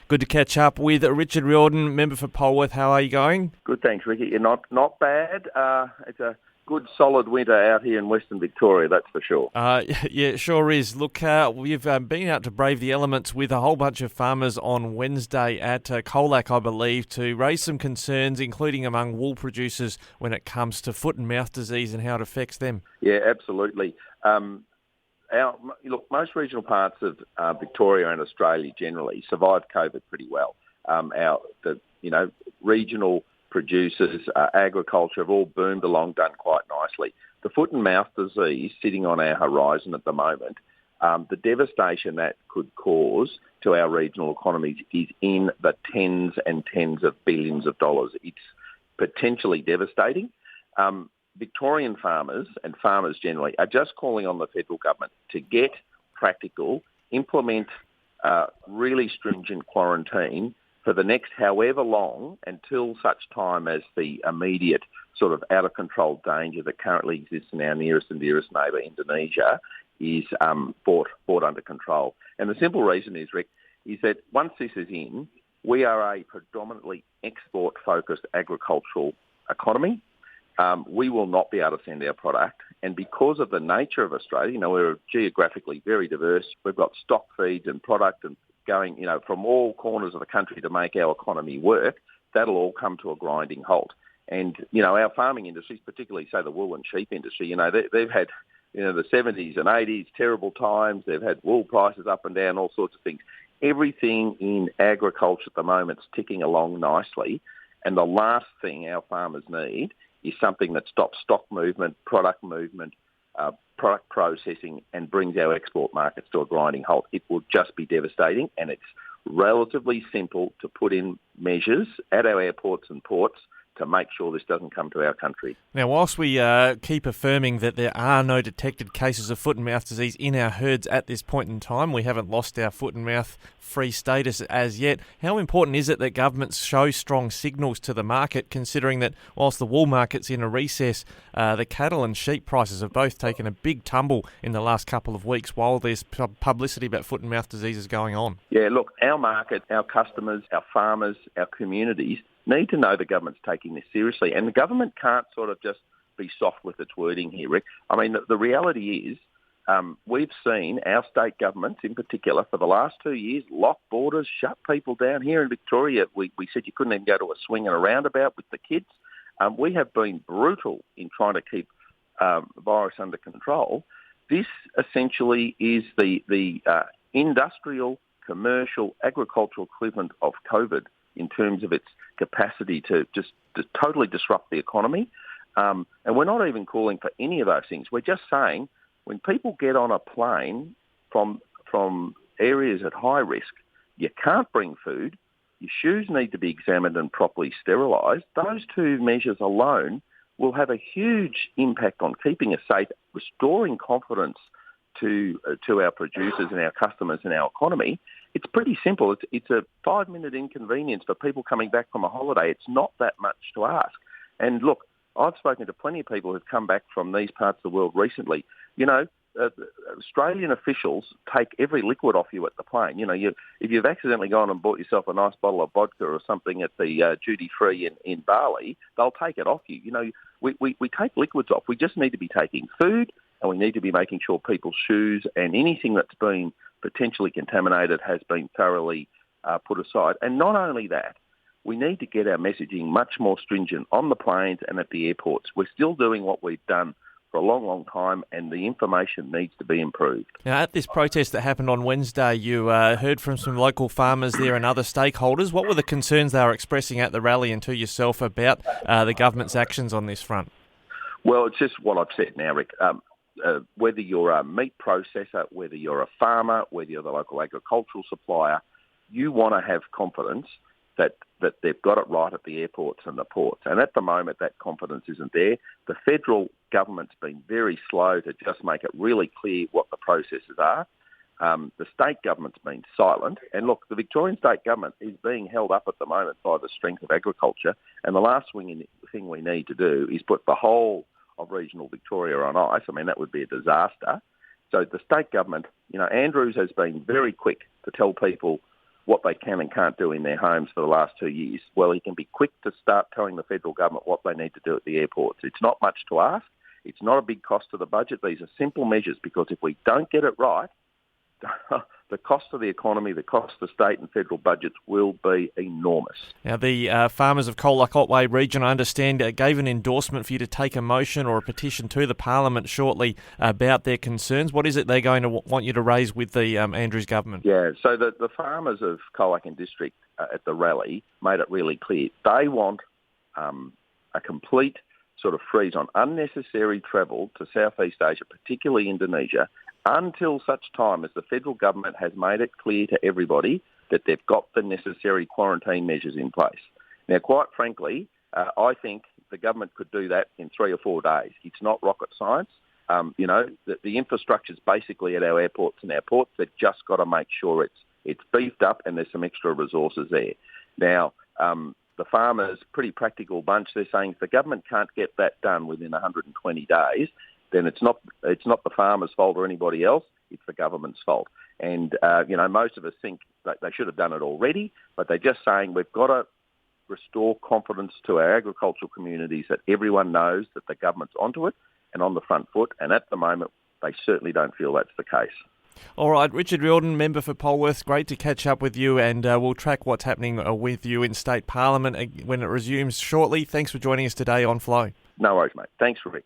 Good to catch up with Richard Riordan, member for Polwarth. How are you going? Good, thanks, Ricky. You're not bad. It's a good, solid winter out here in Western Victoria, that's for sure. Yeah, it sure is. Look, we've been out to brave the elements with a whole bunch of farmers on Wednesday at Colac, I believe, to raise some concerns, including among wool producers, when it comes to foot and mouth disease and how it affects them. Yeah, absolutely. Most regional parts of Victoria and Australia generally survived COVID pretty well. Regional producers, agriculture have all boomed along, done quite nicely. The foot and mouth disease sitting on our horizon at the moment, the devastation that could cause to our regional economies is in the tens and tens of billions of dollars. It's potentially devastating. Victorian farmers and farmers generally are just calling on the federal government to get practical, implement really stringent quarantine for the next however long until such time as the immediate sort of out-of-control danger that currently exists in our nearest and dearest neighbour, Indonesia, is brought under control. And the simple reason is, Rick, is that once this is in, we are a predominantly export-focused agricultural economy. We will not be able to send our product. And because of the nature of Australia, we're geographically very diverse. We've got stock feeds and product and going, from all corners of the country to make our economy work. That'll all come to a grinding halt. And, our farming industries, particularly, say, the wool and sheep industry, they've had, the 70s and 80s, terrible times. They've had wool prices up and down, all sorts of things. Everything in agriculture at the moment is ticking along nicely. And the last thing our farmers need is something that stops stock movement, product processing, and brings our export markets to a grinding halt. It will just be devastating, and it's relatively simple to put in measures at our airports and ports to make sure this doesn't come to our country. Now, whilst we keep affirming that there are no detected cases of foot and mouth disease in our herds at this point in time, we haven't lost our foot and mouth free status as yet. How important is it that governments show strong signals to the market, considering that whilst the wool market's in a recess, the cattle and sheep prices have both taken a big tumble in the last couple of weeks while there's publicity about foot and mouth diseases going on? Yeah, look, our market, our customers, our farmers, our communities need to know the government's taking this seriously. And the government can't sort of just be soft with its wording here, Rick. I mean, the reality is we've seen our state governments in particular for the last 2 years lock borders, shut people down. Here in Victoria, we said you couldn't even go to a swing and a roundabout with the kids. We have been brutal in trying to keep the virus under control. This essentially is the industrial, commercial, agricultural equivalent of COVID in terms of its capacity to just to totally disrupt the economy. And we're not even calling for any of those things. We're just saying when people get on a plane from areas at high risk, you can't bring food, your shoes need to be examined and properly sterilised. Those two measures alone will have a huge impact on keeping us safe, restoring confidence to our producers and our customers and our economy. It's pretty simple. It's a 5-minute inconvenience for people coming back from a holiday. It's not that much to ask. And look, I've spoken to plenty of people who've come back from these parts of the world recently. Australian officials take every liquid off you at the plane. If you've accidentally gone and bought yourself a nice bottle of vodka or something at the duty-free in Bali, they'll take it off you. We take liquids off. We just need to be taking food, and we need to be making sure people's shoes and anything that's been potentially contaminated has been thoroughly put aside. And not only that, we need to get our messaging much more stringent on the planes and at the airports. We're still doing what we've done for a long, long time, and the information needs to be improved. Now, at this protest that happened on Wednesday, you heard from some local farmers there and other stakeholders. What were the concerns they were expressing at the rally and to yourself about the government's actions on this front? Well, it's just what I've said now, Rick. Whether you're a meat processor, whether you're a farmer, whether you're the local agricultural supplier, you want to have confidence that they've got it right at the airports and the ports. And at the moment, that confidence isn't there. The federal government's been very slow to just make it really clear what the processes are. The state government's been silent. And look, the Victorian state government is being held up at the moment by the strength of agriculture. And the last thing we need to do is put the whole of regional Victoria on ice. I mean, that would be a disaster. So the state government, Andrews has been very quick to tell people what they can and can't do in their homes for the last 2 years, well, he can be quick to start telling the federal government what they need to do at the airports. It's not much to ask. It's not a big cost to the budget. These are simple measures, because if we don't get it right, the cost of the economy, the cost of the state and federal budgets will be enormous. Now, the farmers of Colac Otway region, I understand, gave an endorsement for you to take a motion or a petition to the Parliament shortly about their concerns. What is it they're going to want you to raise with the Andrews government? Yeah, so the farmers of Colac and District at the rally made it really clear. They want a complete sort of freeze on unnecessary travel to Southeast Asia, particularly Indonesia, until such time as the federal government has made it clear to everybody that they've got the necessary quarantine measures in place. Now, quite frankly, I think the government could do that in 3 or 4 days. It's not rocket science. The infrastructure is basically at our airports and our ports. They've just got to make sure it's beefed up and there's some extra resources there. Now, the farmers, pretty practical bunch, they're saying if the government can't get that done within 120 days, then it's not the farmers' fault or anybody else, it's the government's fault. And, most of us think that they should have done it already, but they're just saying we've got to restore confidence to our agricultural communities that everyone knows that the government's onto it and on the front foot, and at the moment they certainly don't feel that's the case. All right, Richard Riordan, member for Polwarth, great to catch up with you, and we'll track what's happening with you in State Parliament when it resumes shortly. Thanks for joining us today on Flow. No worries, mate. Thanks, Rick.